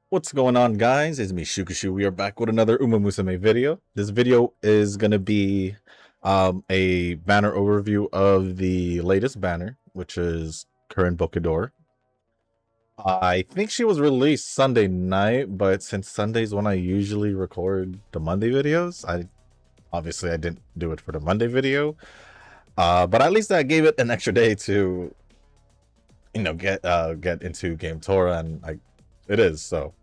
What's going on, guys? It's me, Shukushu. We are back with another Umamusume video. This video is going to be a banner overview of the latest banner, which is Curren Bouquetd'or. I think she was released Sunday night, but since Sunday's when I usually record the Monday videos, I didn't do it for the Monday video. But at least I gave it an extra day to, get into Gametora, and it is so.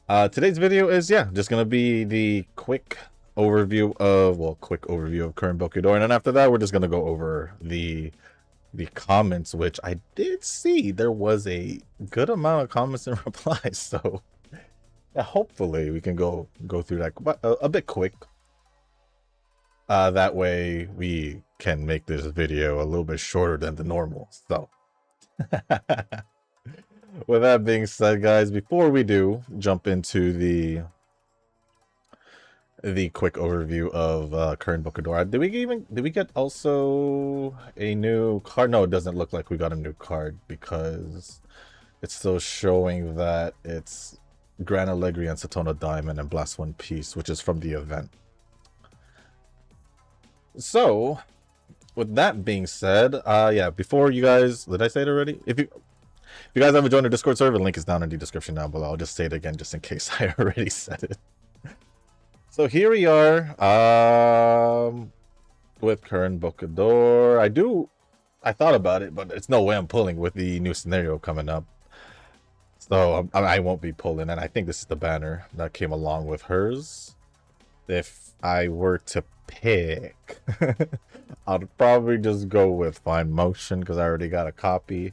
Today's video is just gonna be the quick overview of Curren Bouquetd'or, and then after that we're just gonna go over the comments, which I did see there was a good amount of comments and replies, so yeah, hopefully we can go through that a bit quick. That way we can make this video a little bit shorter than the normal. So with that being said, guys, before we do jump into the quick overview of Curren Bouquetd'or, did we get also a new card? No, it doesn't look like we got a new card because it's still showing that it's Grand Allegri and Satona Diamond and Blast One Piece, which is from the event. So with that being said, before you guys, did I say it already? If you guys haven't joined the Discord server, the link is down in the description down below. I'll just say it again just in case I already said it. So here we are with Curren Bouquetd'or. I thought about it, but it's no way I'm pulling with the new scenario coming up. So I won't be pulling, and I think this is the banner that came along with hers. If I were to pick, I'd probably just go with Fine Motion because I already got a copy.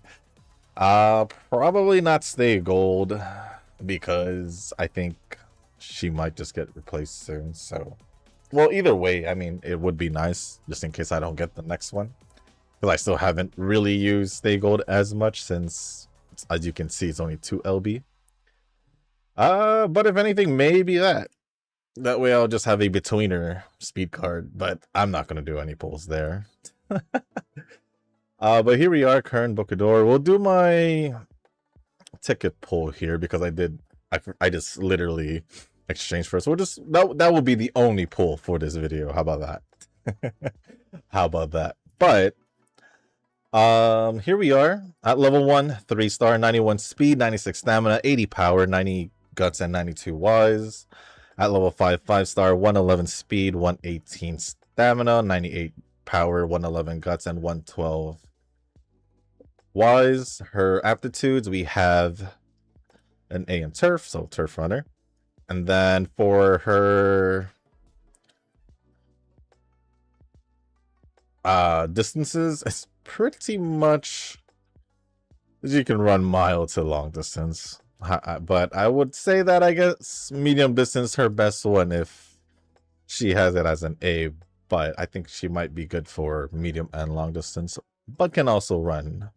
Probably not Stay Gold because I think she might just get replaced soon. So, well, either way, I mean, it would be nice just in case I don't get the next one, because I still haven't really used Stay Gold as much since, as you can see, it's only 2 LB. But if anything, maybe that way I'll just have a betweener speed card, but I'm not going to do any pulls there. But here we are, Curren Bouquetd'or. We'll do my ticket pull here because I just literally exchanged first. That will be the only pull for this video. How about that? How about that? But here we are at level 1, 3-star, 91 speed, 96 stamina, 80 power, 90 guts, and 92 wise. At level 5, 5-star, 111 speed, 118 stamina, 98 power, 111 guts, and 112 wise. Her aptitudes, we have an A in turf, so turf runner. And then for her distances, it's pretty much you can run mile to long distance, but I would say that I guess medium distance her best one if she has it as an A, but I think she might be good for medium and long distance, but can also run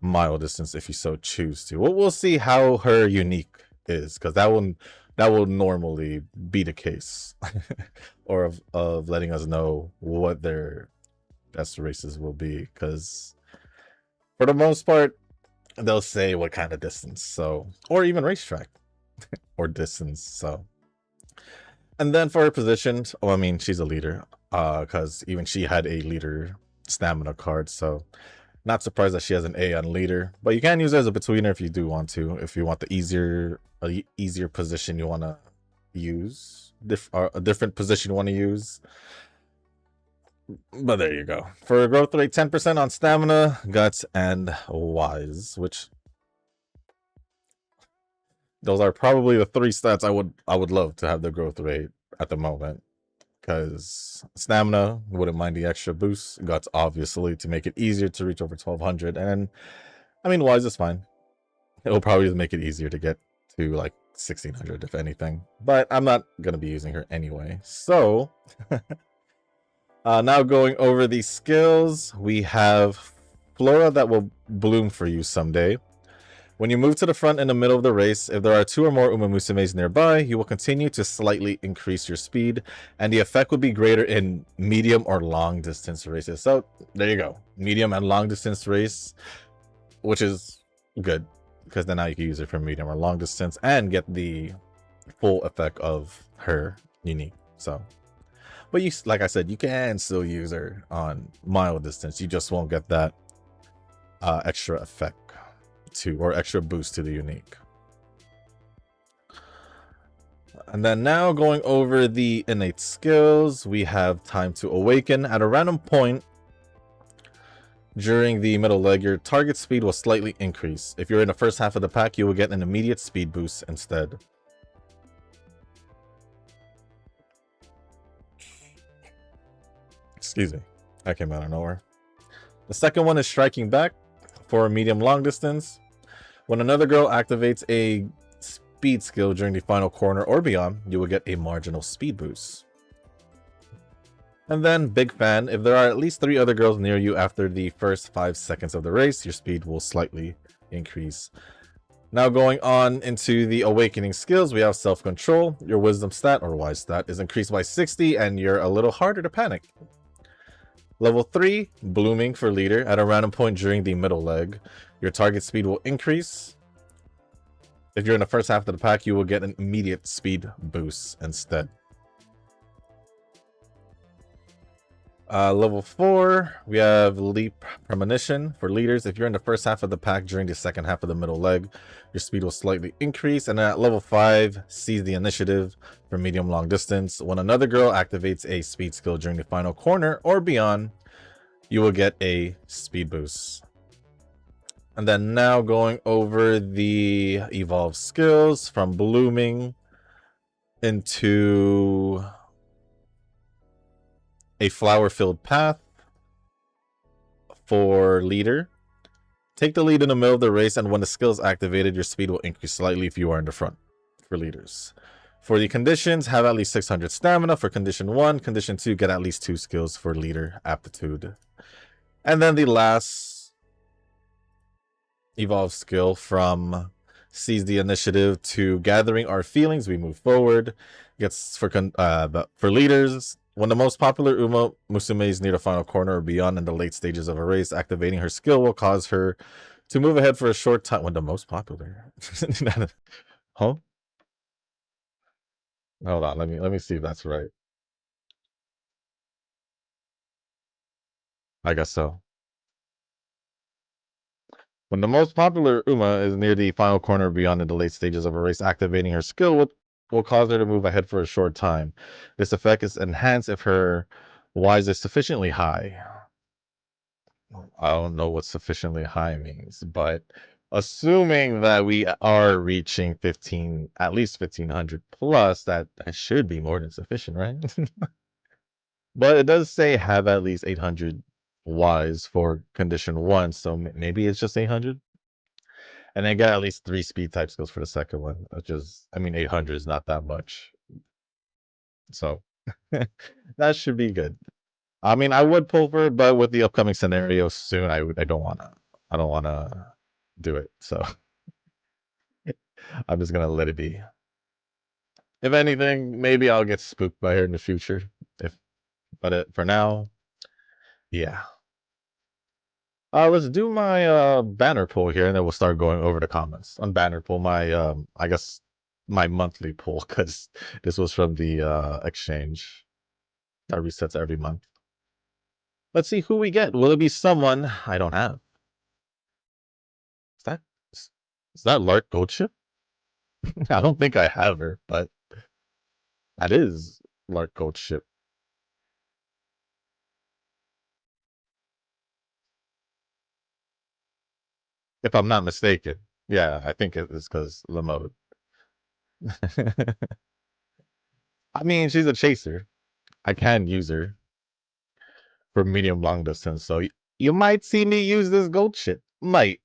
mile distance if you so choose to. We'll see how her unique is, because that will normally be the case or of letting us know what their best races will be, because for the most part they'll say what kind of distance, so, or even racetrack or distance. So, and then for her position, I mean, she's a leader, because even she had a leader stamina card, so not surprised that she has an A on leader. But you can use it as a betweener if you do want to, if you want the easier position you want to use, a different position you want to use. But there you go. For growth rate, 10% on stamina, guts, and wise, which those are probably the 3 stats I would love to have the growth rate at the moment. Because stamina, wouldn't mind the extra boost. Guts, obviously, to make it easier to reach over 1200. And I mean, wise is fine. It'll probably just make it easier to get to like 1600, if anything. But I'm not going to be using her anyway. So, now going over these skills, we have Flora that will bloom for you someday. When you move to the front in the middle of the race, if there are 2 or more Umamusumes nearby, you will continue to slightly increase your speed, and the effect will be greater in medium or long distance races. So there you go, medium and long distance race, which is good because then now you can use it for medium or long distance and get the full effect of her unique. So, but you, like I said, you can still use her on mile distance. You just won't get that extra effect or extra boost to the unique. And then now going over the innate skills, we have time to awaken. At a random point during the middle leg, your target speed will slightly increase. If you're in the first half of the pack, you will get an immediate speed boost instead. Excuse me, that came out of nowhere. The second one is striking back for a medium long distance. When another girl activates a speed skill during the final corner or beyond, you will get a marginal speed boost. And then big fan, if there are at least 3 other girls near you after the first 5 seconds of the race, your speed will slightly increase. Now going on into the awakening skills, we have self-control. Your wisdom stat or wise stat is increased by 60 and you're a little harder to panic. Level 3, blooming for leader. At a random point during the middle leg, your target speed will increase. If you're in the first half of the pack, you will get an immediate speed boost instead. Level 4, we have leap premonition for leaders. If you're in the first half of the pack during the second half of the middle leg, your speed will slightly increase. And at level 5, seize the initiative for medium long distance. When another girl activates a speed skill during the final corner or beyond, you will get a speed boost. And then now going over the evolved skills from blooming into a flower-filled path for leader. Take the lead in the middle of the race, and when the skill is activated, your speed will increase slightly if you are in the front for leaders. For the conditions, have at least 600 stamina for condition 1. Condition 2, get at least 2 skills for leader aptitude. And then the last evolved skill from seize the initiative to gathering our feelings, we move forward. Gets for leaders. When the most popular Umamusume is near the final corner or beyond in the late stages of a race, activating her skill will cause her to move ahead for a short time. When the most popular, huh? Hold on, let me see if that's right. I guess so. When the most popular Uma is near the final corner or beyond in the late stages of a race, activating her skill will cause her to move ahead for a short time. This effect is enhanced if her wise is sufficiently high. I don't know what sufficiently high means, but assuming that we are reaching 15, at least 1500 plus, that should be more than sufficient, right? But it does say have at least 800 wise for condition 1, so maybe it's just 800. And then get at least 3 speed type skills for the second one, which is, I mean, 800 is not that much. So that should be good. I mean, I would pull for it, but with the upcoming scenario soon, I don't wanna do it. So I'm just gonna let it be. If anything, maybe I'll get spooked by her in the future. But for now, yeah. Let's do my banner poll here, and then we'll start going over the comments on banner poll. My I guess my monthly poll, because this was from the exchange that resets every month. Let's see who we get. Will it be someone I don't have? Is that is that Lark Goldship? I don't think I have her, but that is Lark Goldship. If I'm not mistaken. Yeah, I think it is because Lamode. I mean, she's a chaser. I can use her for medium long distance, so you might see me use this gold shit. Might.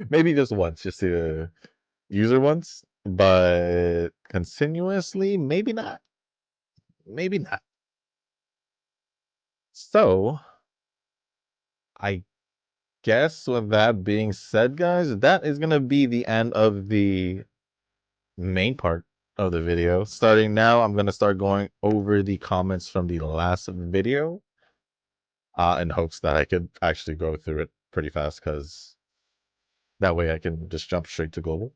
Maybe just once, just to use her once, but continuously, maybe not. Maybe not. So I guess with that being said, guys, that is gonna be the end of the main part of the video. Starting now, I'm gonna start going over the comments from the last video, in hopes that I could actually go through it pretty fast, because that way I can just jump straight to global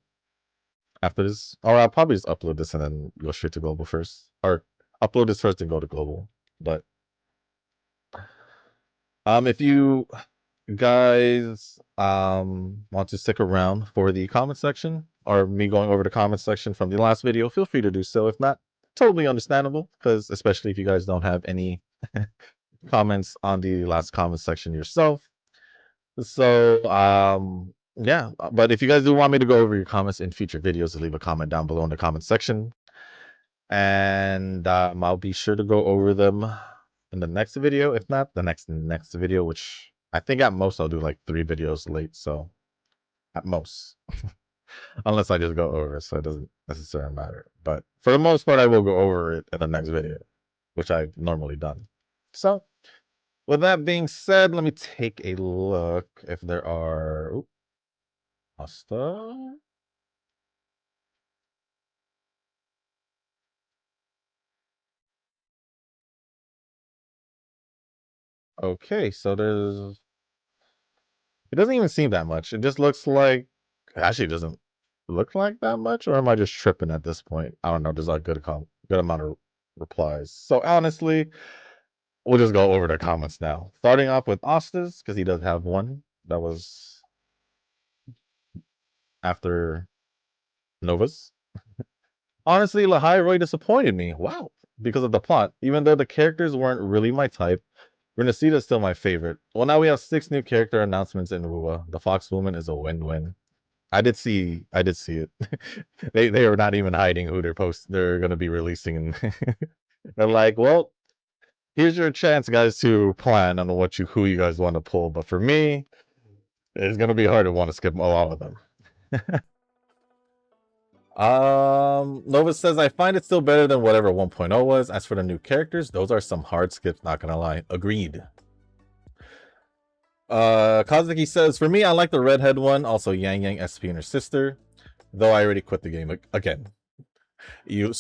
after this. Or I'll probably just upload this and then go straight to global first, or upload this first and go to global. But if you guys want to stick around for the comment section, or me going over the comment section from the last video, feel free to do so. If not, totally understandable, because especially if you guys don't have any comments on the last comment section yourself. So yeah, but if you guys do want me to go over your comments in future videos, leave a comment down below in the comment section, and I'll be sure to go over them in the next video. If not, the next video, which I think at most I'll do like 3 videos late. So at most, unless I just go over it, so it doesn't necessarily matter. But for the most part, I will go over it in the next video, which I've normally done. So with that being said, let me take a look if there are. Ooh, Asta. Okay, so there's. It doesn't even seem that much. It just looks like. Actually, it doesn't look like that much, or am I just tripping at this point? I don't know. There's a good amount of replies. So honestly, we'll just go over the comments now. Starting off with Asta's, because he does have one that was after Nova's. Honestly, Lahai Roy disappointed me. Wow. Because of the plot. Even though the characters weren't really my type, Renesita is still my favorite. Well, now we have 6 new character announcements in Rua. The Fox Woman is a win-win. I did see it. they are not even hiding who they're gonna be releasing. They're like, well, here's your chance, guys, to plan on who you guys want to pull. But for me, it's gonna be hard to want to skip a lot of them. Nova says, I find it still better than whatever 1.0 was. As for the new characters, those are some hard skips, not gonna lie. Agreed. Kazuki says, for me, I like the redhead one, also Yang Yang, SP, and her sister, though I already quit the game again. You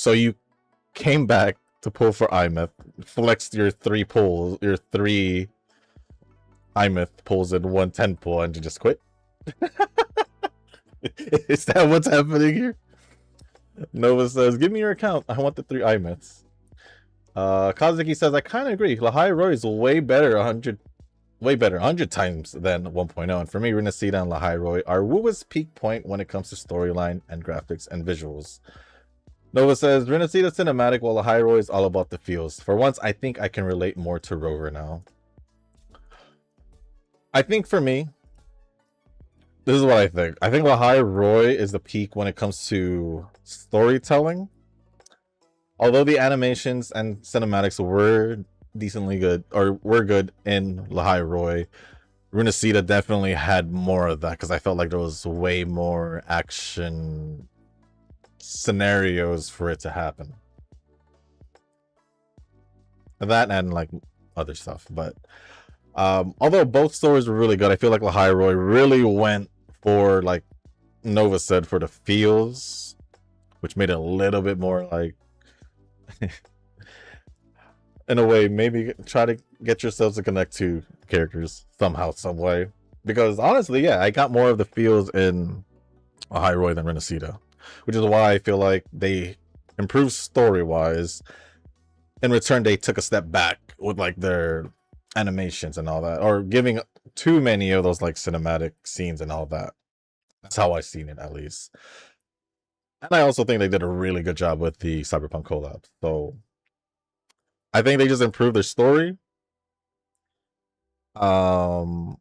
came back to pull for iMyth, flexed your 3 pulls, your 3 iMyth pulls in 110 pull, and you just quit? Is that what's happening here? Nova says, give me your account. I want the 3 iMyths. Kazuki says, I kind of agree. Lahai Roy is way better 100 times than 1.0. And for me, Renesita and Lahai Roy are Wuwa's peak point when it comes to storyline and graphics and visuals. Nova says, Renesita cinematic, while Lahai Roy is all about the feels. For once, I think I can relate more to Rover now. I think for me, this is what I think. I think Lahai Roy is the peak when it comes to storytelling. Although the animations and cinematics were decently good, or were good in Lahai Roy, Renesita definitely had more of that, because I felt like there was way more action scenarios for it to happen. That and like other stuff. But although both stories were really good, I feel like Lahai Roy really went for, like Nova said, for the feels, which made it a little bit more like in a way, maybe try to get yourselves to connect to characters somehow, some way. Because honestly, yeah, I got more of the feels in Lahai Roy than Renesita, which is why I feel like they improved story-wise. In return, they took a step back with like their animations and all that, or giving too many of those like cinematic scenes and all that. That's how I've seen it, at least. And I also think they did a really good job with the Cyberpunk collab. So I think they just improved their story. I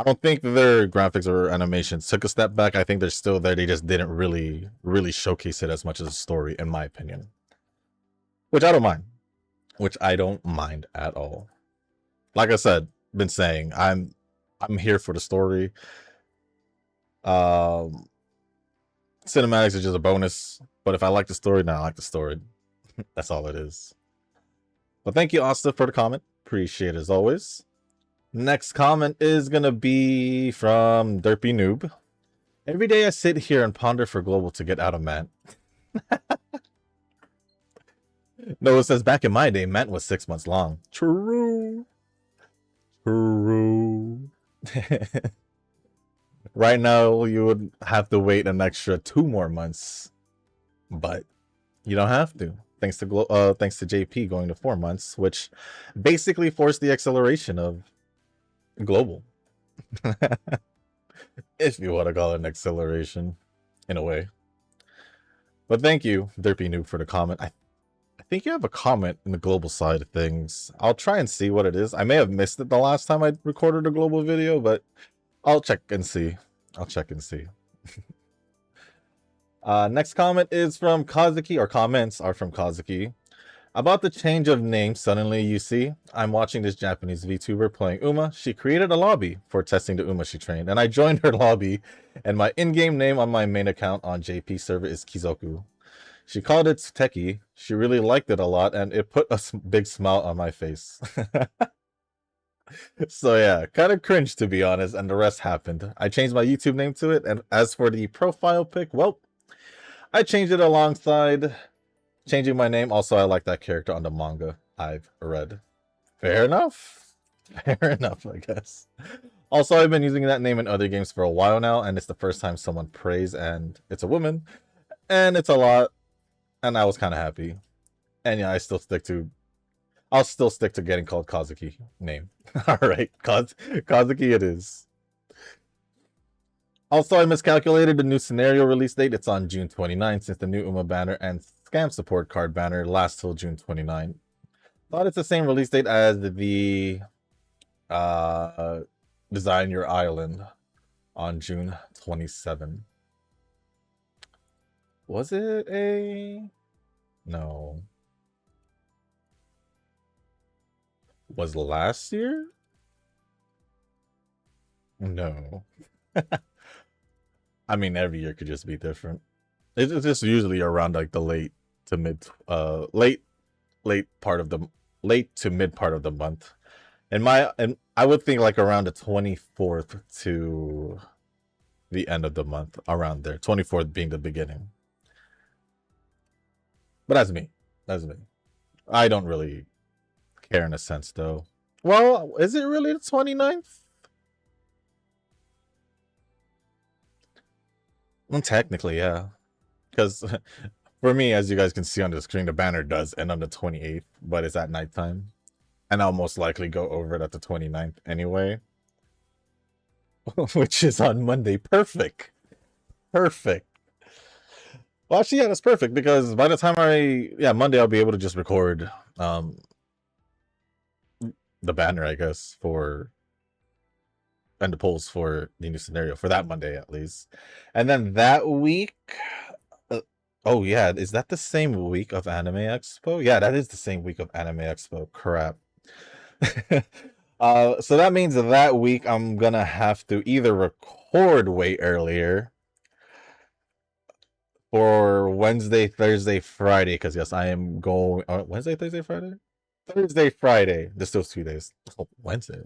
don't think their graphics or animations took a step back. I think they're still there. They just didn't really showcase it as much as a story, in my opinion. Which I don't mind. Which I don't mind at all. Like I said, been saying, I'm here for the story. Cinematics is just a bonus. But if I like the story, then I like the story. That's all it is. But thank you, Asta, for the comment. Appreciate it as always. Next comment is gonna be from Derpy Noob. Every day I sit here and ponder for global to get out of Mant. No, it says back in my day, Mant was 6 months long. True. True. Right now, you would have to wait an extra 2 more months, but you don't have to. Thanks to JP going to 4 months, which basically forced the acceleration of global. If you want to call it an acceleration, in a way. But thank you, Derpy Noob, for the comment. I think you have a comment in the global side of things. I'll try and see what it is. I may have missed it the last time I recorded a global video, but I'll check and see. Next comment is from Kazuki, or comments are from Kazuki. About the change of name, suddenly you see, I'm watching this Japanese VTuber playing Uma. She created a lobby for testing the Uma she trained, and I joined her lobby, and my in-game name on my main account on JP server is Kizoku. She called it Teki. She really liked it a lot, and it put a big smile on my face. So yeah, kind of cringe to be honest, and the rest happened. I changed my YouTube name to it, and as for the profile pic, well, I changed it alongside changing my name. Also, I like that character on the manga I've read. Fair enough. Fair enough, I guess. Also, I've been using that name in other games for a while now, and it's the first time someone prays, and it's a woman, and it's a lot, and I was kind of happy. And yeah, I'll still stick to getting called Kazuki name. Alright, Kazuki it is. Also, I miscalculated the new scenario release date. It's on June 29th, since the new Uma banner and scam support card banner lasts till June 29th. Thought it's the same release date as the Design Your Island on June 27. Was it a... No. Was last year? No. I mean, every year could just be different. It's just usually around like the late to mid part of the month. And I would think like around the 24th to the end of the month, around there. 24th being the beginning. But that's me. I don't really care in a sense though. Well, is it really the 29th? Well, technically, yeah. Because for me, as you guys can see on the screen, the banner does end on the 28th, but it's at nighttime. And I'll most likely go over it at the 29th anyway. Which is on Monday. Perfect. Well, actually, yeah, that's perfect, because by the time Monday, I'll be able to just record the banner, I guess, and the polls for the new scenario for that Monday at least. And then that week, oh yeah, is that the same week of Anime Expo? Yeah, that is the same week of Anime Expo. Crap. So that means that week I'm gonna have to either record way earlier for Wednesday, Thursday, Friday, because yes, I am going Wednesday, Thursday, Friday? Thursday, Friday. Just those 2 days. Oh, Wednesday.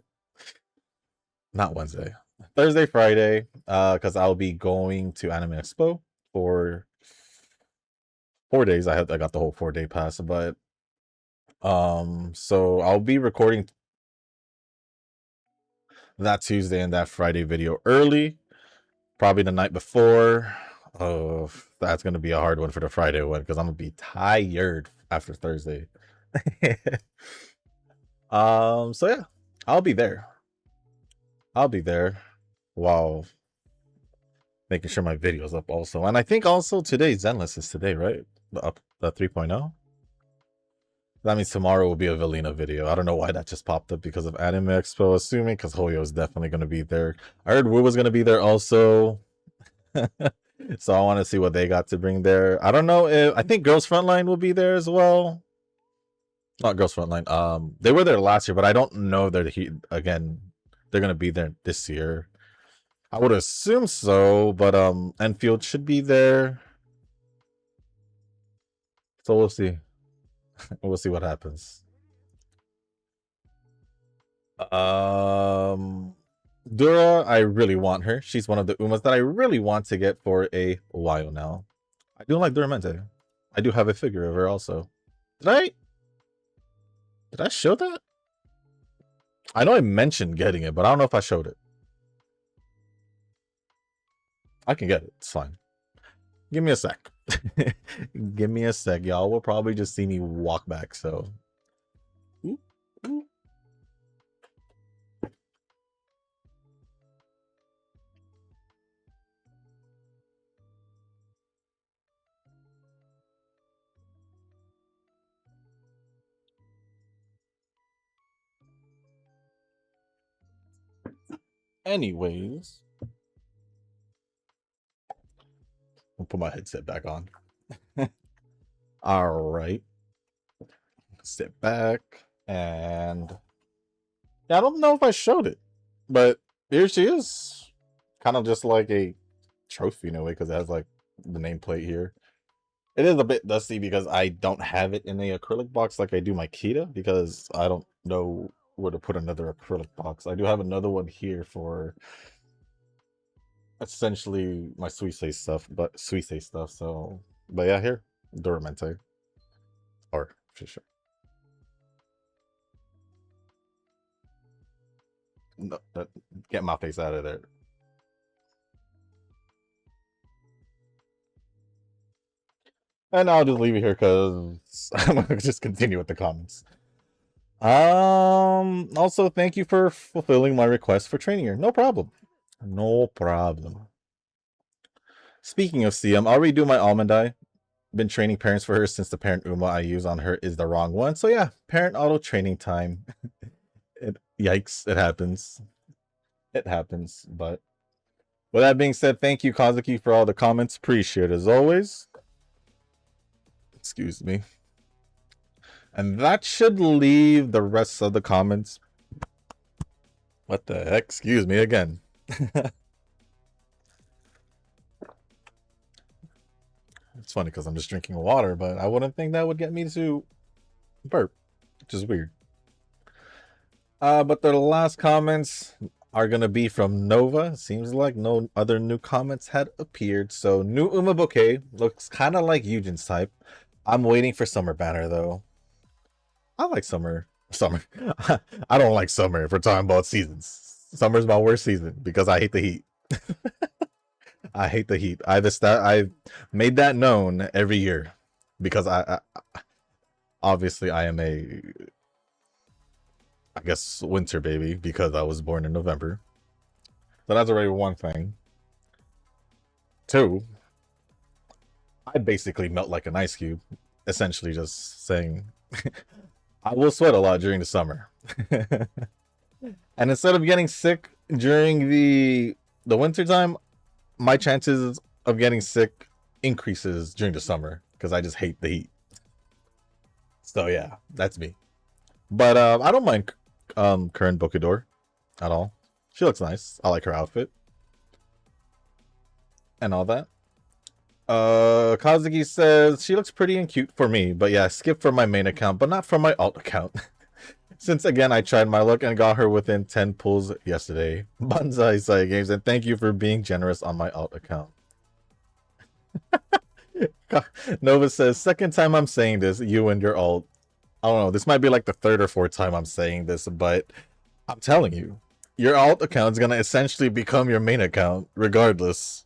Not Wednesday. Thursday, Friday, because I'll be going to Anime Expo for 4 days. I got the whole 4-day pass, but so I'll be recording that Tuesday and that Friday video early, probably the night before. Oh, that's gonna be a hard one for the Friday one, because I'm gonna be tired after Thursday. So yeah, I'll be there while making sure my video's up also. And I think also today, Zenless is today, right? The 3.0. That means tomorrow will be a Velina video. I don't know why that just popped up because of Anime Expo, assuming, because Hoyo is definitely going to be there. I heard Wu was going to be there also. So I want to see what they got to bring there. I don't know if... I think Girls Frontline will be there as well. Not Girls Frontline. They were there last year, but I don't know they're again. They're going to be there this year. I would assume so, but Enfield should be there. So we'll see. We'll see what happens. Um, Dura, I really want her. She's one of the Umas that I really want to get for a while now. I do like Duramente. I do have a figure of her also. Did I show that? I know I mentioned getting it, but I don't know if I showed it. I can get it. It's fine. Give me a sec. Give me a sec. Y'all will probably just see me walk back, so. Ooh, ooh. Anyways. I'll put my headset back on. All right. Sit back and yeah, I don't know if I showed it, but here she is. Kind of just like a trophy in a way because it has like the nameplate here. It is a bit dusty because I don't have it in a acrylic box like I do my Kita because I don't know where to put another acrylic box. I do have another one here for essentially my Suisse stuff, so but yeah, here. Duramente. Or for sure. No, get my face out of there. And I'll just leave it here because I'm gonna just continue with the comments. Also, thank you for fulfilling my request for training her. No problem. No problem. Speaking of CM, I'll redo my almond eye. Been training parents for her since the parent Uma I use on her is the wrong one. So yeah, parent auto training time. Yikes, it happens. It happens, but with that being said, thank you, Kazuki, for all the comments. Appreciate it as always. Excuse me. And that should leave the rest of the comments. What the heck? Excuse me again. It's funny because I'm just drinking water, but I wouldn't think that would get me to burp, which is weird. But the last comments are going to be from Nova. Seems like no other new comments had appeared. So, new Uma Bouquet looks kind of like Eugen's type. I'm waiting for summer banner, though. I like summer. I don't like summer if we're talking about seasons. Summer's my worst season because I hate the heat. I hate the heat. I've made that known every year because I obviously I am I guess winter baby because I was born in November. So that's already one thing. Two, I basically melt like an ice cube, essentially just saying I will sweat a lot during the summer. And instead of getting sick during the winter time, my chances of getting sick increases during the summer because I just hate the heat. So yeah, that's me. But I don't mind Curren Bouquetd'or at all. She looks nice. I like her outfit and all that. Kazuki says she looks pretty and cute for me, but yeah, skip for my main account, but not for my alt account. Since again, I tried my luck and got her within 10 pulls yesterday. Banzai Sai Games, and thank you for being generous on my alt account. Nova says, second time I'm saying this, you and your alt. I don't know, this might be like the third or fourth time I'm saying this, but I'm telling you, your alt account is going to essentially become your main account, regardless.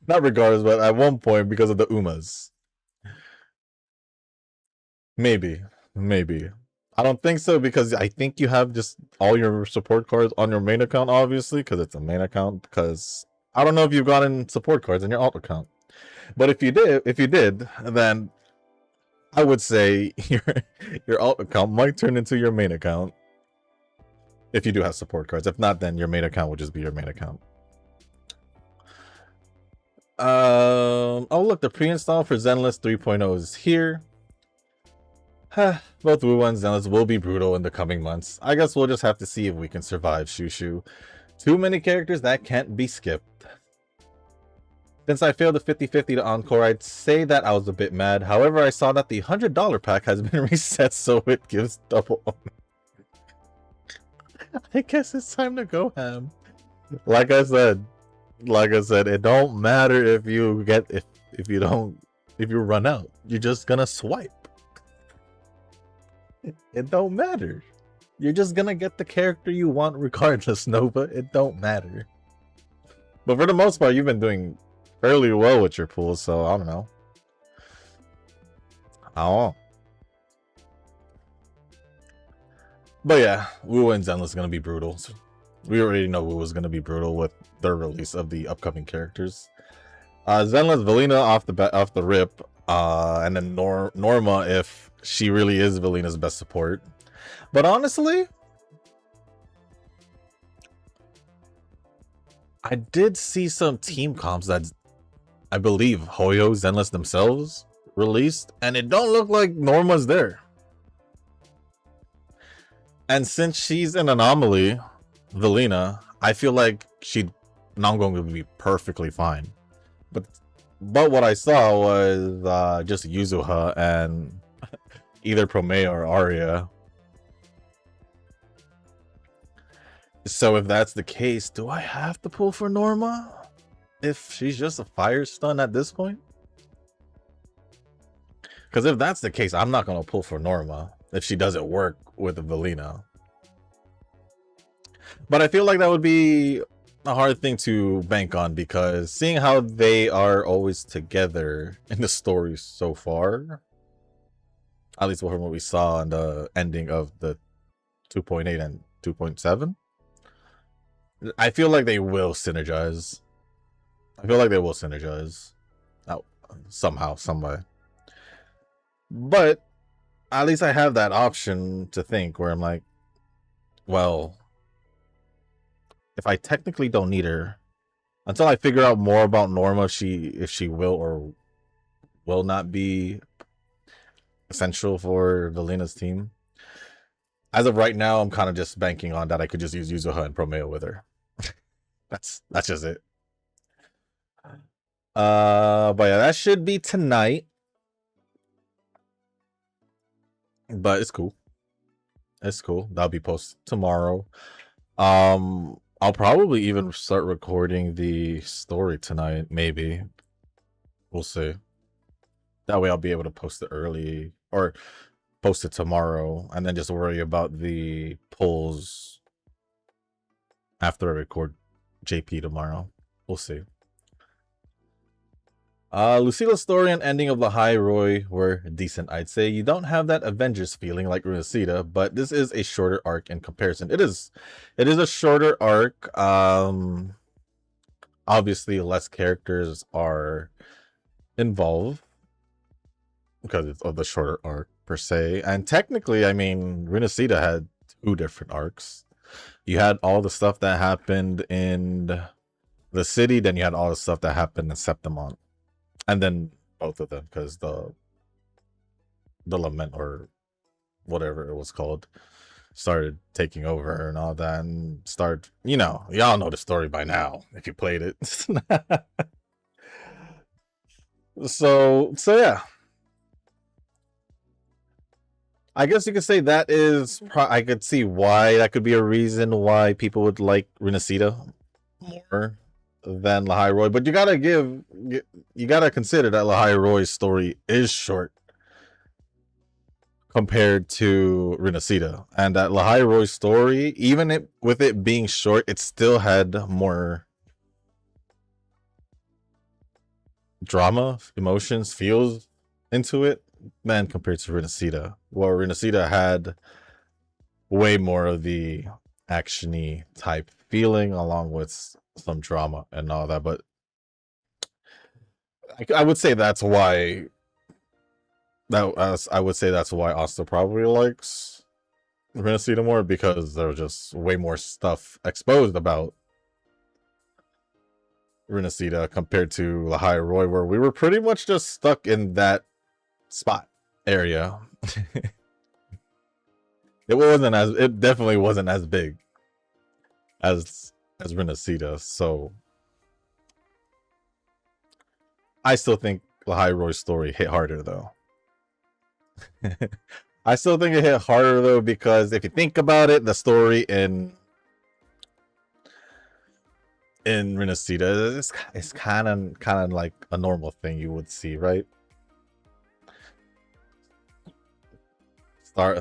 Not regardless, but at one point because of the Umas. Maybe. I don't think so because I think you have just all your support cards on your main account, obviously, because it's a main account. Because I don't know if you've gotten support cards in your alt account, but if you did, then I would say your alt account might turn into your main account if you do have support cards. If not, then your main account would just be your main account. Oh look, the pre-install for Zenless 3.0 is here. Both Wu and Zenless will be brutal in the coming months. I guess we'll just have to see if we can survive Shushu. Too many characters that can't be skipped. Since I failed the 50-50 to Encore, I'd say that I was a bit mad. However, I saw that the $100 pack has been reset, so it gives double. I guess it's time to go ham. Like I said, it don't matter if you get if you don't if you run out. You're just gonna swipe. It don't matter. You're just gonna get the character you want regardless, Nova. It don't matter. But for the most part, you've been doing fairly well with your pool, so I don't know. Oh. But yeah, Wu and Zenless is gonna be brutal. So we already know Wu was gonna be brutal with their release of the upcoming characters. Zenless Velina off the rip, and then Norma if she really is Velina's best support. But honestly, I did see some team comps that I believe Hoyo, Zenless themselves released, and it don't look like Norma's there. And since she's an anomaly, Velina, I feel like she's not going to be perfectly fine. But what I saw was just Yuzuha and either Promea or Arya. So if that's the case, do I have to pull for Norma? If she's just a fire stun at this point? Because if that's the case, I'm not going to pull for Norma if she doesn't work with Velina. But I feel like that would be a hard thing to bank on, because seeing how they are always together in the story so far, at least from what we saw in the ending of the 2.8 and 2.7, I feel like they will synergize. Somehow, some way. But at least I have that option to think where I'm like, well, if I technically don't need her, until I figure out more about Norma, if she will or will not be essential for Velina's team. As of right now, I'm kind of just banking on that I could just use Yuzuha and Promea with her. That's just it. But yeah, that should be tonight. But it's cool. That'll be posted tomorrow. I'll probably even start recording the story tonight, maybe. We'll see. That way I'll be able to post it early, or post it tomorrow, and then just worry about the polls after I record JP tomorrow. We'll see. Lucila's story and ending of Lahai were decent, I'd say. You don't have that Avengers feeling like Runacida, but this is a shorter arc in comparison. It is a shorter arc. Obviously less characters are involved because it's of the shorter arc per se. And technically, I mean, Runacida had 2 different arcs. You had all the stuff that happened in the city, then you had all the stuff that happened in Septimont. And then both of them, because the lament or whatever it was called started taking over and all that, and y'all know the story by now if you played it. so yeah, I guess you could say that is I could see why that could be a reason why people would like Runacida more than Lahai, but you gotta consider that Lahai story is short compared to Runacida, and that Lahai story, even with it being short, it still had more drama, emotions, feels into it than compared to Runacida. Well, Runacida had way more of the actiony type feeling along with some drama and all that, but I would say that's why Asta probably likes Renacida more, because there was just way more stuff exposed about Renacida compared to Lahai Roy, where we were pretty much just stuck in that spot area. It definitely wasn't as big as Renacida, so I still think Lahai Roy's story hit harder though. I still think it hit harder though, because if you think about it, the story in in Renacida. It's kind of like a normal thing you would see, right?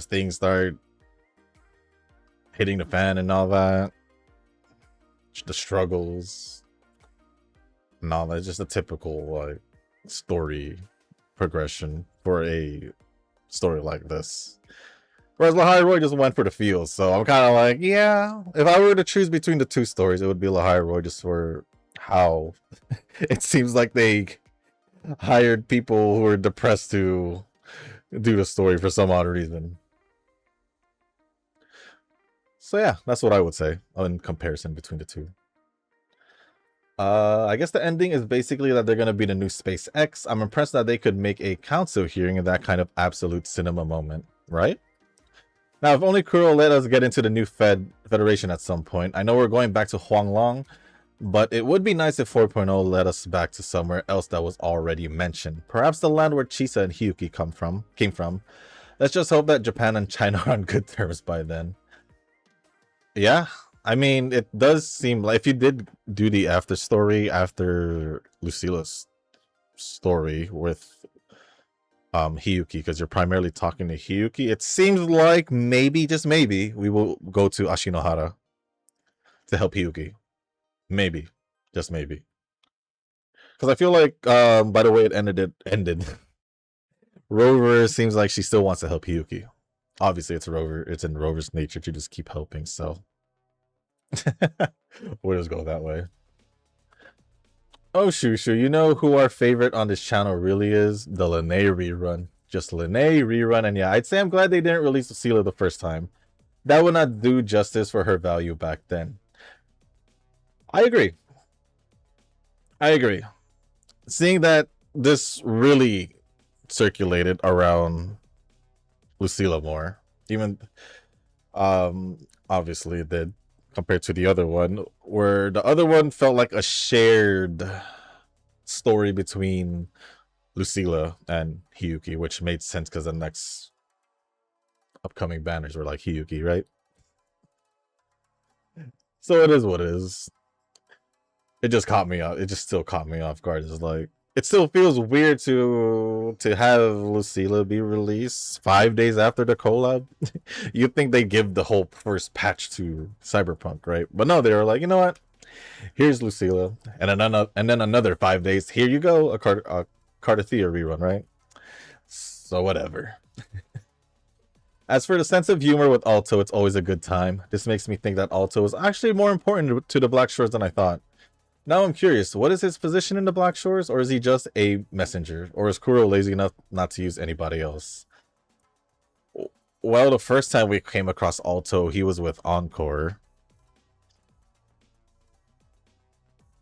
Things start hitting the fan and all that, the struggles and all that. Just a typical like story progression for a story like this. Whereas Lahai Roy just went for the feels, so I'm kind of like, yeah, if I were to choose between the two stories, it would be Lahai Roy, just for how it seems like they hired people who were depressed to do the story for some odd reason. So yeah, that's what I would say in comparison between the two. I guess the ending is basically that they're going to be the new SpaceX. I'm impressed that they could make a council hearing in that kind of absolute cinema moment, right? Now, if only Kuro let us get into the new Federation at some point. I know we're going back to Huanglong, but it would be nice if 4.0 led us back to somewhere else that was already mentioned. Perhaps the land where Chisa and Hiyuki came from. Let's just hope that Japan and China are on good terms by then. Yeah, I mean, it does seem like if you did do the after story after Lucila's story with Hiyuki, because you're primarily talking to Hiyuki, it seems like maybe, just maybe, we will go to Ashinohara to help Hiyuki. Maybe, just maybe, because I feel like by the way it ended Rover seems like she still wants to help Hiyuki. Obviously it's Rover, it's in Rover's nature to just keep helping, so we'll just go that way. Oh, Shushu, you know who our favorite on this channel really is? The Linnae rerun. Just Linnae rerun, and yeah, I'd say I'm glad they didn't release Lucila the first time. That would not do justice for her value back then. I agree. Seeing that this really circulated around Lucila more, even obviously it did, compared to the other one, where the other one felt like a shared story between Lucila and Hiyuki, which made sense because the next upcoming banners were like Hiyuki, right? So it is what it is. It just caught me off. It just still caught me off guard. It's like, it still feels weird to have Lucila be released 5 days after the collab. You'd think they give the whole first patch to Cyberpunk, right? But no, they were like, you know what? Here's Lucila, and then another 5 days. Here you go, a Cardathea rerun, right? So whatever. As for the sense of humor with Alto, it's always a good time. This makes me think that Alto is actually more important to the Black Shores than I thought. Now I'm curious, what is his position in the Black Shores, or is he just a messenger, or is Kuro lazy enough not to use anybody else? Well, the first time we came across Alto, he was with Encore.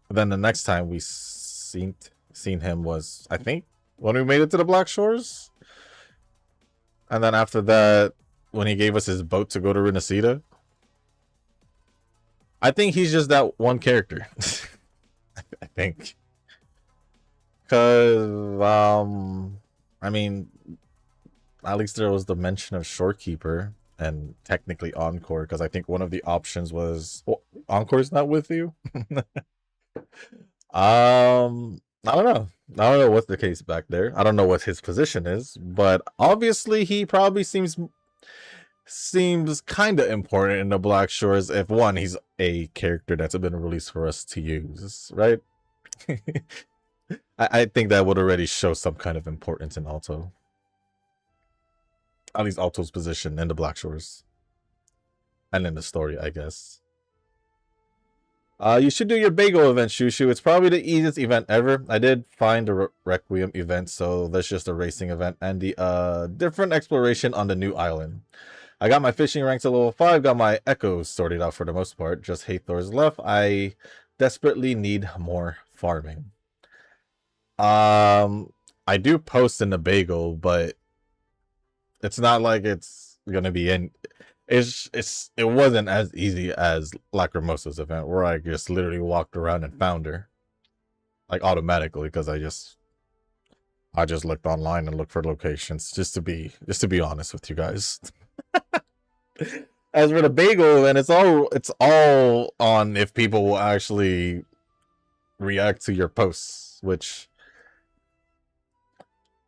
Then the next time we seen him was, I think, when we made it to the Black Shores. And then after that, when he gave us his boat to go to Renacida. I think he's just that one character. I think. Because, I mean, at least there was the mention of Shorekeeper and technically Encore, because I think one of the options was, well, Encore's not with you? I don't know. I don't know what's the case back there. I don't know what his position is, but obviously he probably seems kind of important in the Black Shores. If one, he's a character that's been released for us to use, right? I think that would already show some kind of importance in Alto. At least Alto's position in the Black Shores. And in the story, I guess. You should do your bagel event, Shushu. It's probably the easiest event ever. I did find the Requiem event, so that's just a racing event and the different exploration on the new island. I got my fishing ranks at level 5, got my echoes sorted out for the most part. Just Hathor's left. I desperately need more farming. I do post in the bagel, but it's not like it's gonna be in. It wasn't as easy as Lacrimosa's event, where I just literally walked around and found her, like automatically, because I just looked online and looked for locations just to be honest with you guys. As for the bagel, and it's all on if people will actually react to your posts, which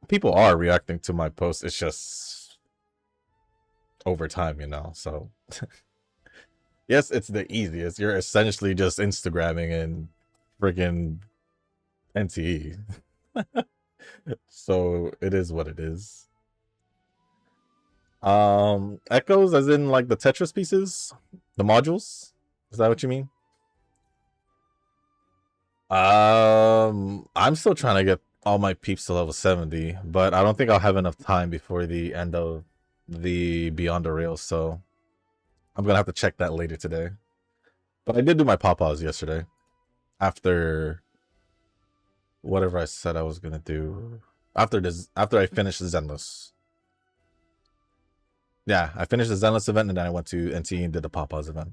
people are reacting to my posts. It's just over time, you know. So yes, it's the easiest. You're essentially just Instagramming and freaking NTE. So it is what it is. Echoes as in like the Tetris pieces, the modules. Is that what you mean? I'm still trying to get all my peeps to level 70, but I don't think I'll have enough time before the end of the Beyond the Rails, so I'm gonna have to check that later today. But I did do my pawpaws yesterday after whatever I said I was gonna do. After I finished the Zenless. Yeah, I finished the Zenless event and then I went to NT and did the pawpaws event.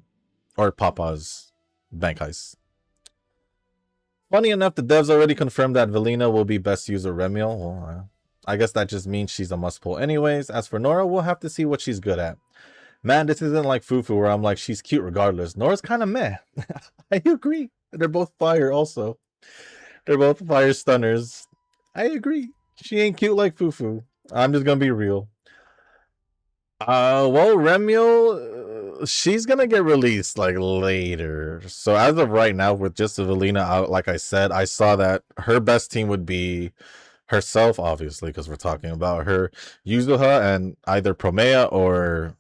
Or pawpaws bank heist. Funny enough, the devs already confirmed that Velina will be best user Remiel. Well, I guess that just means she's a must pull anyways. As for Nora, we'll have to see what she's good at. Man, this isn't like Fufu where I'm like, she's cute regardless. Nora's kind of meh. I agree. They're both fire also. They're both fire stunners. I agree. She ain't cute like Fufu. I'm just gonna be real. Well, Remiel, she's gonna get released like later. So as of right now, with just Evelina out, like I said, I saw that her best team would be herself, obviously, because we're talking about her, Yuzuha, and either Promea or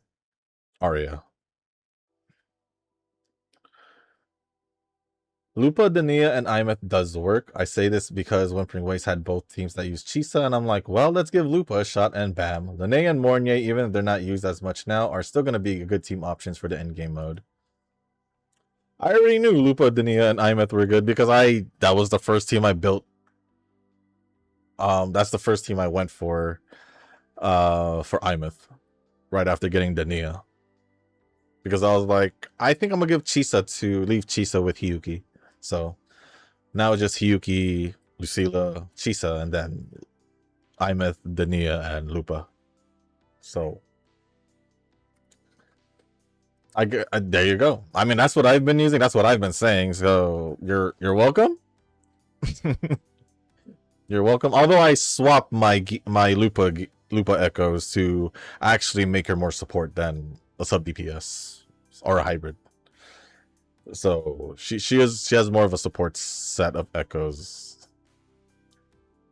Arya. Lupa, Dania, and Imeth does work. I say this because Whimpering Waste had both teams that use Chisa, and I'm like, well, let's give Lupa a shot, and bam. Lene and Mornier, even if they're not used as much now, are still going to be good team options for the endgame mode. I already knew Lupa, Dania, and Imeth were good because that was the first team I built. That's the first team I went for Imeth, right after getting Dania. Because I was like, I think I'm going to leave Chisa with Hiyuki. So now it's just Hiyuki, Lucilla, Chisa, and then Imeth, Dania, and Lupa. So there you go. I mean, that's what I've been using. That's what I've been saying. So you're welcome. You're welcome. Although I swapped my Lupa echoes to actually make her more support than a sub DPS or a hybrid. So she has more of a support set of echoes.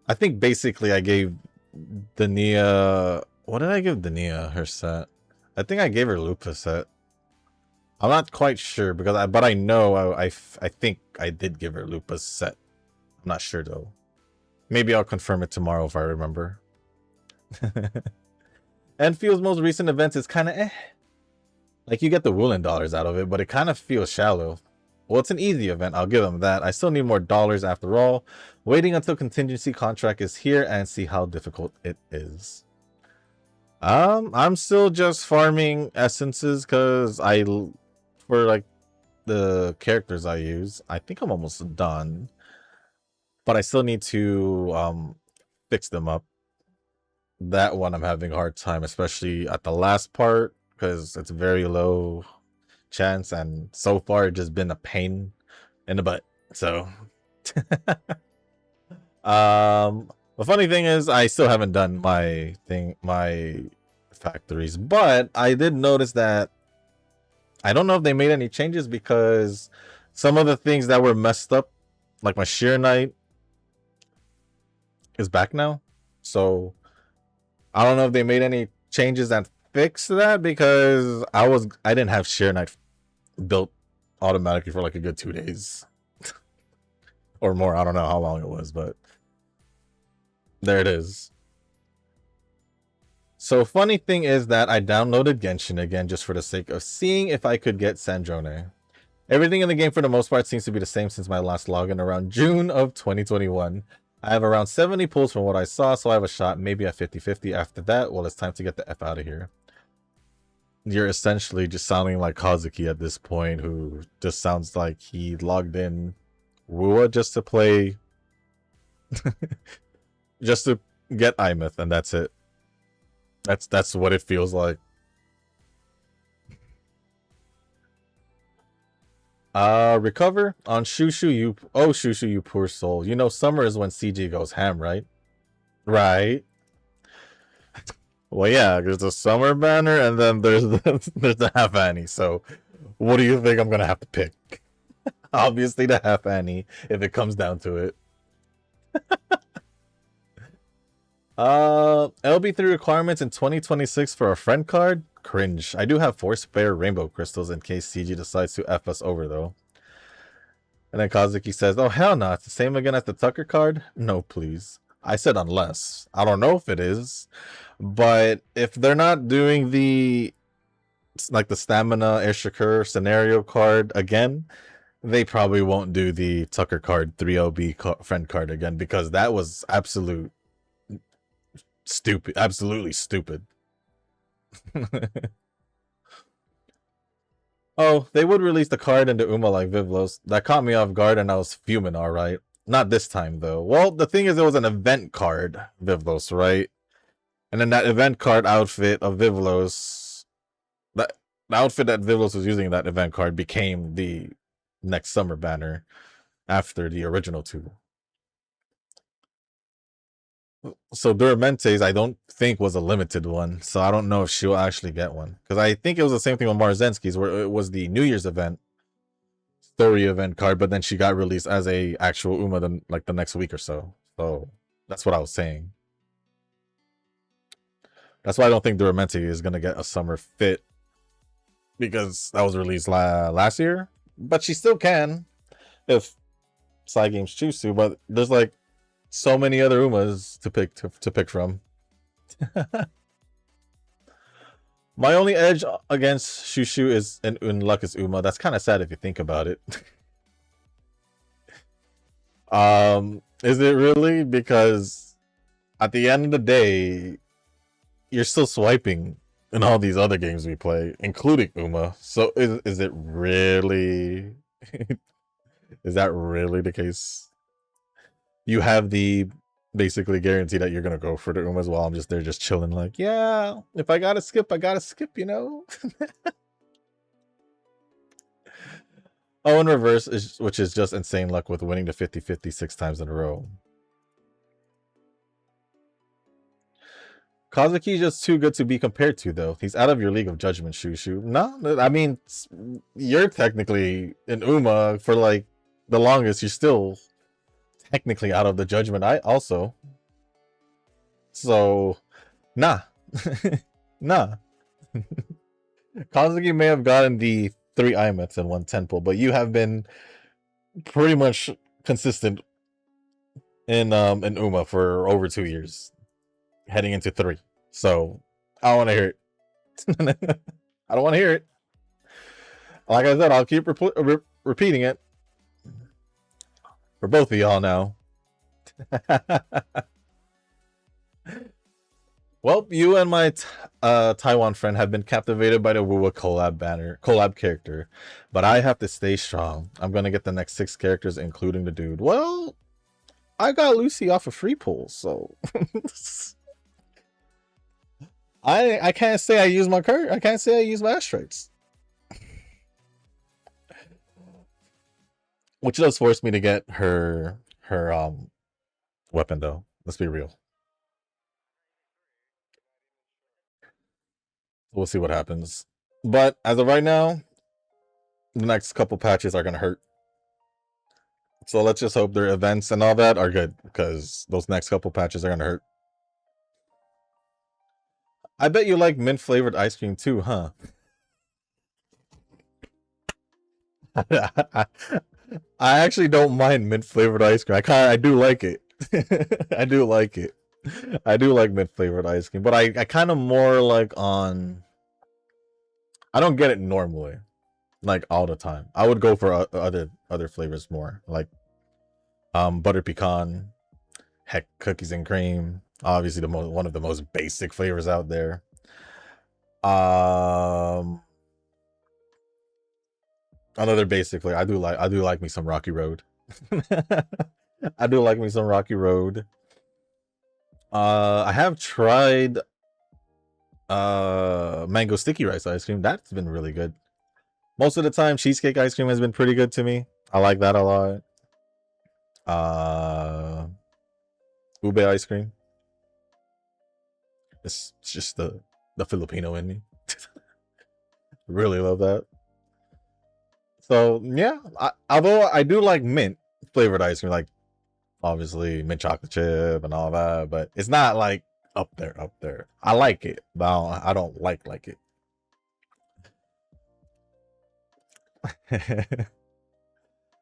I think basically I gave Dania. What did I give Dania her set? I think I gave her Lupa set. I'm not quite sure because I know I think I did give her Lupa's set. I'm not sure though. Maybe I'll confirm it tomorrow if I remember. Enfield's most recent events is kind of eh. Like, you get the Woolen dollars out of it, but it kind of feels shallow. Well, it's an easy event, I'll give them that. I still need more dollars after all. Waiting until contingency contract is here and see how difficult it is. I'm still just farming essences because for like the characters I use, I think I'm almost done. But I still need to fix them up. That one I'm having a hard time, especially at the last part, because it's very low chance, and so far it's just been a pain in the butt. So the funny thing is I still haven't done my factories, but I did notice that I don't know if they made any changes because some of the things that were messed up, like my Sheer Knight, is back now. So I don't know if they made any changes that fix that because I didn't have Sheer Knight built automatically for like a good 2 days or more. I don't know how long it was, but there it is. So funny thing is that I downloaded Genshin again just for the sake of seeing if I could get Sandrone. Everything in the game for the most part seems to be the same since my last login around June of 2021. I have around 70 pulls from what I saw, so I have a shot, maybe at 50-50. After that, well, it's time to get the F out of here. You're essentially just sounding like Kazuki at this point, who just sounds like he logged in Wua just to play, just to get Imeth, and that's it. That's what it feels like. Recover on Shushu, you oh Shushu, you poor soul. You know summer is when CG goes ham, right? Right. Well, yeah, there's the summer banner, and then there's there's the half Annie. So, what do you think I'm gonna have to pick? Obviously, the half Annie, if it comes down to it. LB3 requirements in 2026 for a friend card? Cringe. I do have 4 spare rainbow crystals in case CG decides to F us over, though. And then Kazuki says, oh, hell no, it's the same again as the Tucker card? No, please. I said unless. I don't know if it is. But if they're not doing the like the stamina Air scenario card again, they probably won't do the Tucker card 3LB friend card again, because that was stupid, absolutely stupid. Oh, they would release the card into Uma like Vivlos. That caught me off guard and I was fuming, alright. Not this time though. Well, the thing is, it was an event card, Vivlos, right? And then that event card outfit of Vivlos, the outfit that Vivlos was using in that event card became the next summer banner after the original 2. So Duramentes, I don't think was a limited one, so I don't know if she'll actually get one. Because I think it was the same thing with Marzensky's, where it was the New Year's event, story event card, but then she got released as a actual Uma the next week or so. So that's what I was saying. That's why I don't think Duramente is gonna get a summer fit, because that was released last year. But she still can if side games choose to. But there's like so many other Umas to pick from. My only edge against Shushu is in Unluckus Uma. That's kind of sad if you think about it. Is it really? Because at the end of the day, you're still swiping in all these other games we play, including Uma. So is it really? Is that really the case? You have the basically guarantee that you're gonna go for the Uma as well. I'm just there, just chilling, like, yeah, if I gotta skip, I gotta skip, you know. Oh, in reverse, which is just insane luck with winning the 50-50 6 times in a row. Kazuki's just too good to be compared to, though. He's out of your league of judgment, Shushu. No, I mean, you're technically in Uma for like the longest. You're still technically out of the judgment. I also. So, nah. Nah. Kazuki may have gotten the 3 IMATs and 1 temple, but you have been pretty much consistent in Uma for over 2 years, heading into 3. So I don't want to hear it. I don't want to hear it. Like I said, I'll keep repeating it for both of y'all now. Well, you and my Taiwan friend have been captivated by the Wuwa collab character, but I have to stay strong. I'm gonna get the next 6 characters, including the dude. Well, I got Lucy off of free pull, so I can't say I use my card. I can't say I use my astrates, which does force me to get her weapon though. Let's be real. We'll see what happens. But as of right now, the next couple patches are gonna hurt. So let's just hope their events and all that are good, because those next couple patches are gonna hurt. I bet you like mint flavored ice cream too, huh? I actually don't mind mint flavored ice cream. I do like it. I do like it. I do like mint flavored ice cream, but I kind of more like on. I don't get it normally, like all the time. I would go for other flavors more, like butter pecan, heck, cookies and cream. Obviously, one of the most basic flavors out there. Another basic flavor. I do like me some Rocky Road. I do like me some Rocky Road. I have tried mango sticky rice ice cream. That's been really good. Most of the time, cheesecake ice cream has been pretty good to me. I like that a lot. Ube ice cream. It's just the Filipino in me. Really love that. So yeah, although I do like mint flavored ice cream, like obviously mint chocolate chip and all that, but it's not like up there. I like it, but I don't like it.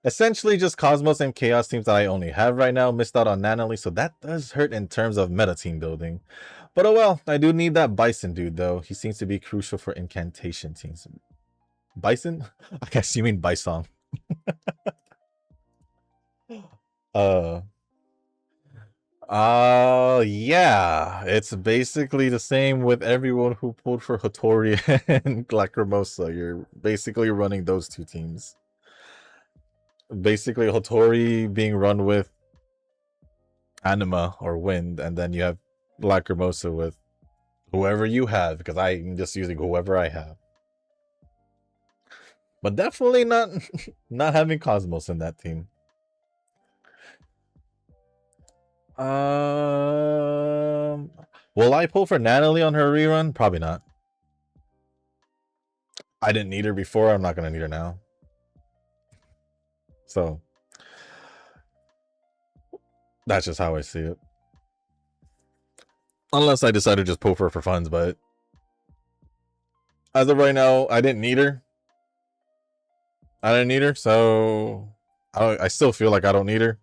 Essentially, just Cosmos and Chaos teams that I only have right now. Missed out on Nanali, so that does hurt in terms of meta team building. But oh well, I do need that Bison dude though. He seems to be crucial for incantation teams. Bison? I guess you mean Bison. Yeah. It's basically the same with everyone who pulled for Hattori and Lacrimosa. You're basically running those two teams. Basically, Hattori being run with Anima or Wind, and then you have Lacrimosa with whoever you have, because I'm just using whoever I have. But definitely not not having Cosmos in that team. Will I pull for Natalie on her rerun? Probably not. I didn't need her before. I'm not gonna need her now. So that's just how I see it. Unless I decide to just pull for her for funds, but as of right now, I didn't need her. So I still feel like I don't need her.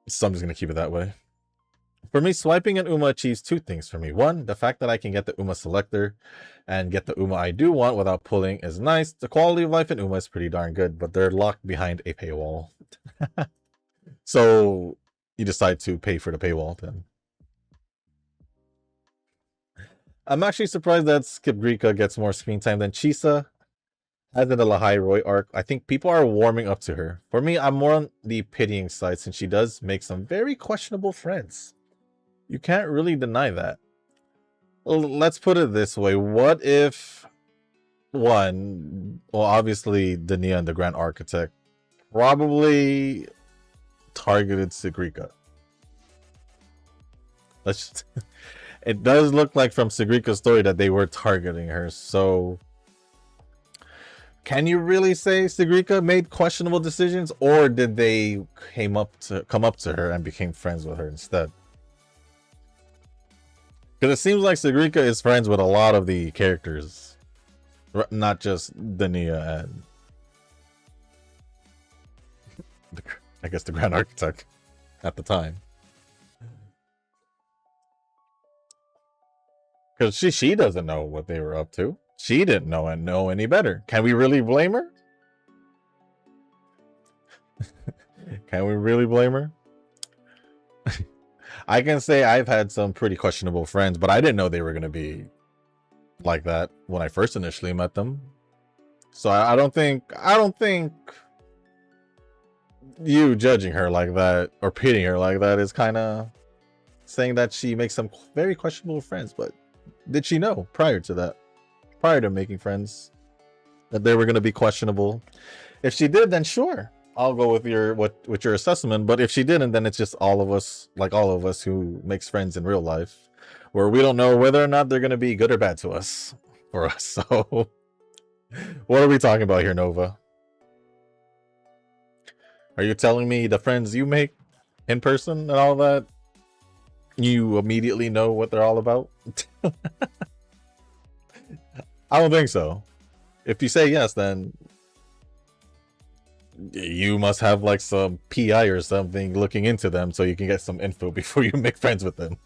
So I'm just gonna keep it that way. For me, swiping an Uma achieves two things for me. One, the fact that I can get the Uma selector and get the Uma I do want without pulling is nice. The quality of life in Uma is pretty darn good, but they're locked behind a paywall. So you decide to pay for the paywall then. I'm actually surprised that Skip Greeka gets more screen time than Chisa. As in the Lahai Roy arc, I think people are warming up to her. For me, I'm more on the pitying side since she does make some very questionable friends. You can't really deny that. Well, let's put it this way. What if one, well, obviously Dania and the Grand Architect probably targeted Sigrika. Let's just, it does look like from Sigrika's story that they were targeting her, so can you really say Sigrika made questionable decisions, or did they come up to her and became friends with her instead? Because it seems like Sigrika is friends with a lot of the characters, not just Dania and I guess the Grand Architect at the time. Because she doesn't know what they were up to. She didn't know any better. Can we really blame her? Can we really blame her? I can say I've had some pretty questionable friends, but I didn't know they were going to be like that when I first initially met them. So I don't think you judging her like that or pitying her like that is kind of saying that she makes some very questionable friends. But did she know prior to that, prior to making friends, that they were going to be questionable? If she did, then sure, I'll go with your assessment. But if she didn't, then it's just all of us who makes friends in real life, where we don't know whether or not they're going to be good or bad to us for us. So what are we talking about here, Nova? Are you telling me the friends you make in person and all that, you immediately know what they're all about? I don't think so. If you say yes, then you must have like some PI or something looking into them so you can get some info before you make friends with them.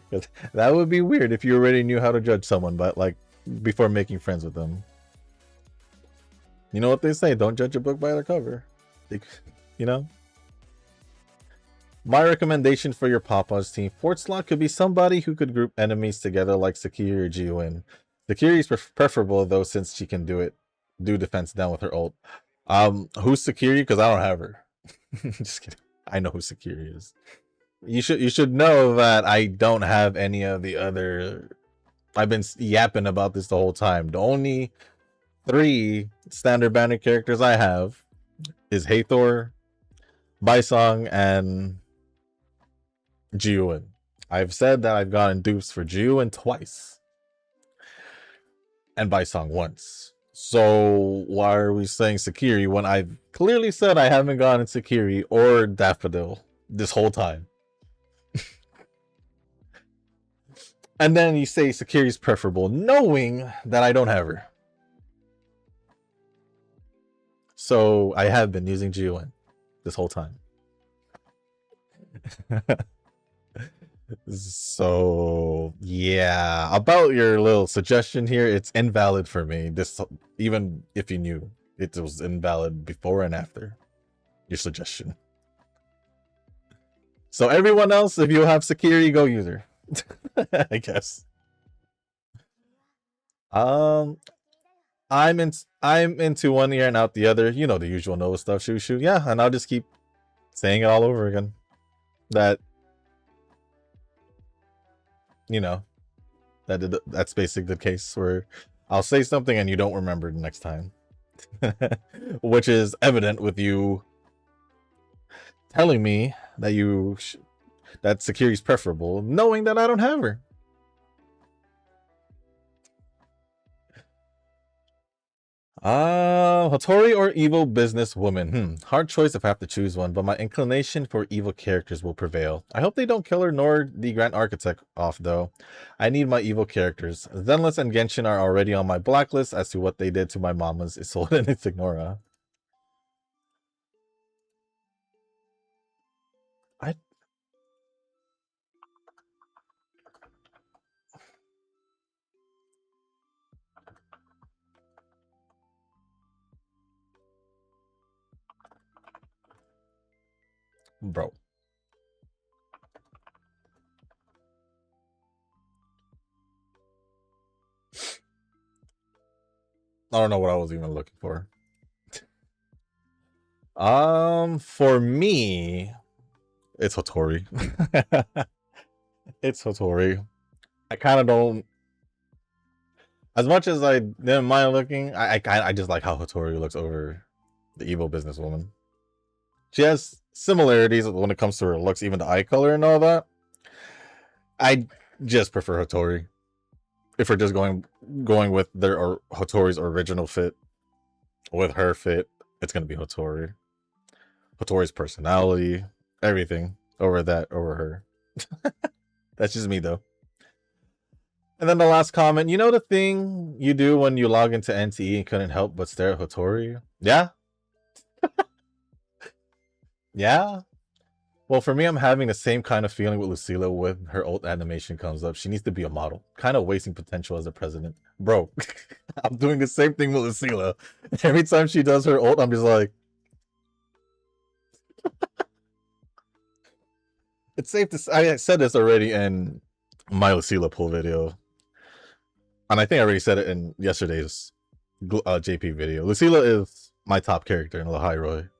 Because that would be weird if you already knew how to judge someone, but like before making friends with them. You know what they say? Don't judge a book by the cover. You know? My recommendation for your Papa's team, Fort Slot could be somebody who could group enemies together like Sakiri or Jiwin. Sakiri is preferable though, since she can do defense down with her ult. Who's Sakiri? Because I don't have her. Just kidding. I know who Sakiri is. You should know that I don't have any of the other. I've been yapping about this the whole time. The only Three standard banner characters I have is Hathor, Baisong, and Jiuin. I've said that I've gotten dupes for Jiuin twice and Baisong once. So why are we saying Sakiri when I've clearly said I haven't gotten Sakiri or Daffodil this whole time? And then you say Sakiri's preferable, knowing that I don't have her. So I have been using Jiuin this whole time. So yeah, about your little suggestion here, it's invalid for me. This, even if you knew, it was invalid before and after your suggestion. So everyone else, if you have Sakiri, go use her. I guess. I'm into one ear and out the other. You know the usual Nova stuff. Shoo. Yeah, and I'll just keep saying it all over again. That, you know, that's basically the case where I'll say something and you don't remember the next time. Which is evident with you telling me that that Sakiri's preferable, knowing that I don't have her. Hattori or evil businesswoman? Hard choice if I have to choose one, but my inclination for evil characters will prevail. I hope they don't kill her nor the Grand Architect off, though. I need my evil characters. Zenless and Genshin are already on my blacklist as to what they did to my mama's Isolde and Ignora. Bro. I don't know what I was even looking for. For me, it's Hattori. It's Hattori. I kind of don't. As much as I didn't mind looking, I just like how Hattori looks over the evil businesswoman. She has similarities when it comes to her looks, even the eye color and all that. I just prefer Hattori. If we're just going with their Hattori's original fit, with her fit, it's gonna be Hattori. Hattori's personality, everything over her. That's just me though. And then the last comment, you know the thing you do when you log into NTE and couldn't help but stare at Hattori? Yeah? Yeah? Well, for me, I'm having the same kind of feeling with Lucilla when her ult animation comes up. She needs to be a model. Kind of wasting potential as a president. Bro, I'm doing the same thing with Lucilla. Every time she does her ult, I'm just like... It's safe to say, I said this already in my Lucilla pull video. And I think I already said it in yesterday's JP video. Lucilla is my top character in Lahairoi.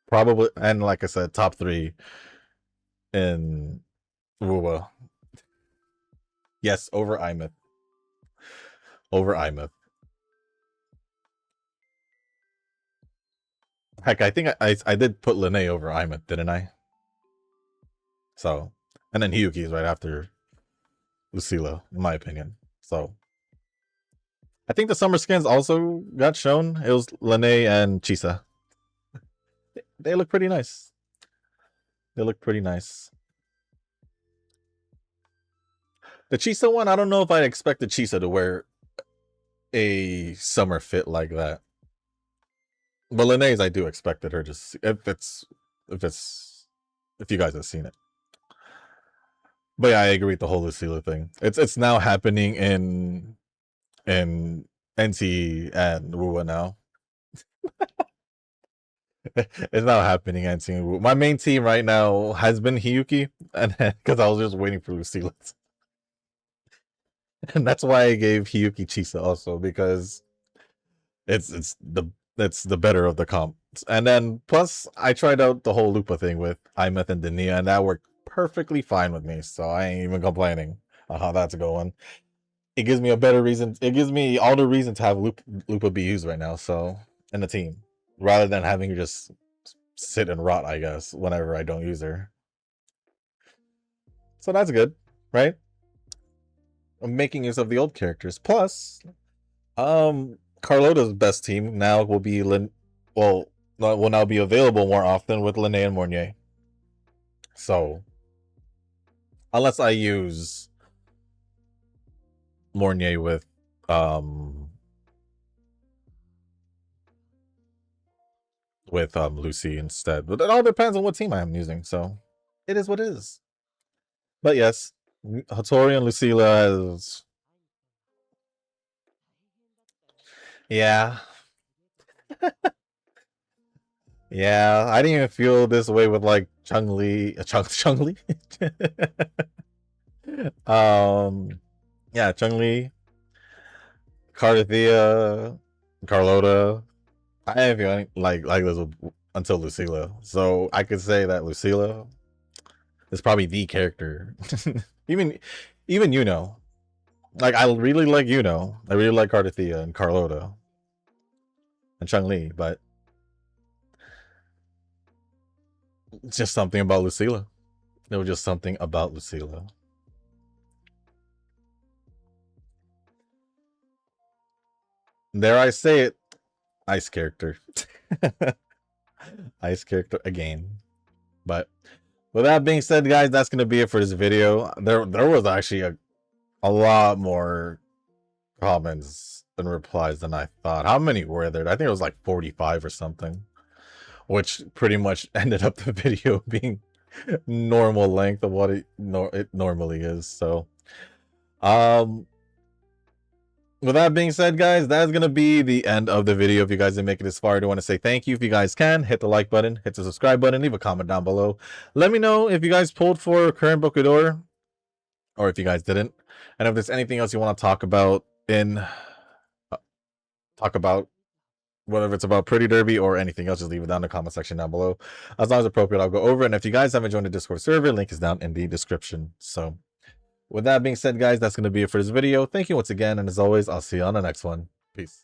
Probably, and like I said, top 3 in Wuwa. Yes, over Imeth. Over Imeth. Heck, I think I did put Lene over Imeth, didn't I? So, and then Hiyuki is right after Lucilla, in my opinion. So, I think the summer skins also got shown. It was Lene and Chisa. They look pretty nice. They look pretty nice. The Chisa one, I don't know if I expect the Chisa to wear a summer fit like that. But Lene's, I do expected her to see, if you guys have seen it. But yeah, I agree with the whole Lucilla thing. It's now happening in NT and Rua now. It's now happening in NT and Rua. My main team right now has been Hiyuki, and because I was just waiting for Lucilla. And that's why I gave Hiyuki Chisa also, because it's the better of the comps. And then plus I tried out the whole Lupa thing with Imeth and Denia, and that worked perfectly fine with me, so I ain't even complaining on how that's going. it gives me a better reason. It gives me all the reason to have Lupa be used right now. So in the team, rather than having her just sit and rot, I guess, whenever I don't use her. So that's good, right? I'm making use of the old characters. Plus, Carlota's best team now will be will now be available more often with Linné and Mornier. So unless I use Mornier with Lucy instead. But it all depends on what team I am using, so it is what it is. But yes, Hattori and Lucilla is... Yeah. Yeah, I didn't even feel this way with like Chun-Li. Chun-Li? Yeah, Chun-Li, Carthea, Carlota. I didn't feel like this until Lucilla. So I could say that Lucilla is probably the character. even you know. Like I really like I really like Carthea and Carlota and Chun-Li, but it's just something about Lucilla. There was just something about Lucilla. Dare I say it, ice character. Ice character again. But with that being said, guys, that's gonna be it for this video. There was actually a lot more comments and replies than I thought. How many were there? I think it was like 45 or something, which pretty much ended up the video being normal length of what it normally is. So with that being said, guys, that's going to be the end of the video. If you guys didn't make it this far, I do want to say thank you. If you guys can, hit the like button, hit the subscribe button, leave a comment down below. Let me know if you guys pulled for Curren Bouquetd'or or if you guys didn't. And if there's anything else you want to talk about whether it's about Pretty Derby or anything else, just leave it down in the comment section down below. As long as appropriate, I'll go over. And if you guys haven't joined the Discord server, link is down in the description. So with that being said, guys, that's going to be it for this video. Thank you once again. And as always, I'll see you on the next one. Peace.